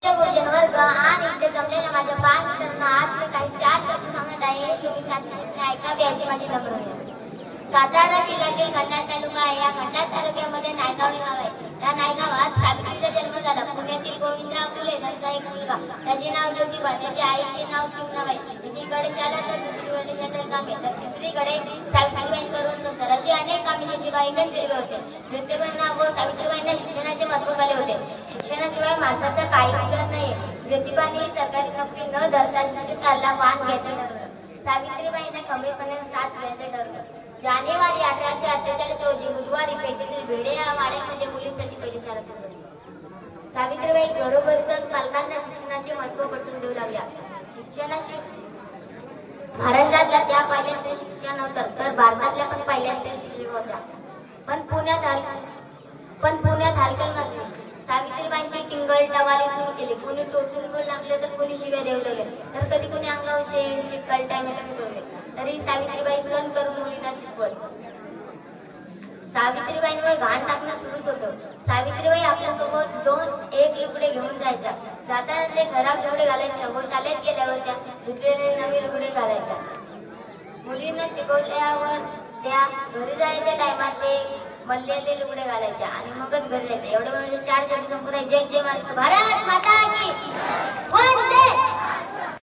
वर्ग आणि इथे जमलेल्या माझ्या 5 जणांना मी काही 4 शब्द सांगत आहे. तुम्ही शांतपणे ऐकावे अशी माझी नम्र विनंती. सातारा जिल्ह्यातील खंडाळा तालुका आहे. या खंडाळा तालुक्यामध्ये नायगाव हे गाव आहे. त्या नायगावात सावित्रीचा जन्म झाला. पुण्यातील गोविंदराव फुले यांचा एक मुलगा, त्याचे नाव ज्योतिबा, त्याच्या आईचे नाव चिमणाबाई. एकीकडे शाळा तर दुसरीकडे जटल कामे, तर तिसरीकडे सावित्रीबाईंकडून संसार, अशी अनेक कामे ज्योतिबाईंनी केले होते. ज्योतिबाईंना व सावित्रीबाईंना शिक्षणाचे महत्त्व कळले होते. शिक्षणाशिवाय माणसाचा काही उद्धार नाही. ज्योतिबांनी सरकारी नोकरी न धरता शिक्षकाला मान घ्यायचं ठरवलं. सावित्रीबाईंना खंबीरपणे साथ द्यायचं ठरवलं. जानेवारी 1848 रोजी बुधवारी पेठेतील भेडे या वाड्यामध्ये मुलींसाठी पहिली शाळा सुरू झाली. सावित्रीबाई घरोघरी जाऊन पालकांना शिक्षणाचे महत्त्व पटवून देऊ लागल्या. शिक्षणाशी महाराष्ट्रातल्या त्या पहिल्या स्त्री शिक्षिका नव्हत्या, तर भारतातल्या पण पहिल्या स्त्री शिक्षिका होत्या. पण पुण्यात हलकल मारली. सावित्रीबाईंची टिंगल टवाली सुरू केली. कुणी टोचून बोल लागले तर कुणी शिव्या देऊ लागले, तर कधी कुणी अंगावर शेण चिकल टायमेला ठेवले. तरी सावित्रीबाई सण करून मुलींना शिकवत. सावित्रीबाईंवर घाण टाकणं सुरूच होतं. सावित्रीबाई आपल्यासोबत एक लुगडे घेऊन जायच्या. जाताना ते खराब लुगडे घालायच्या व शाळेत गेल्यावर त्या धुतलेले नवे लुगडे घालायच्या. मुलींना शिकवल्यावर त्या घरी जायच्या टायमात ते मल्लेले लुगडे घालायच्या आणि मगच घरी जायचं. एवढं म्हणजे 4 शब्द संपूर्ण. जय जय महाराष्ट्र, भारत माता की वंदे.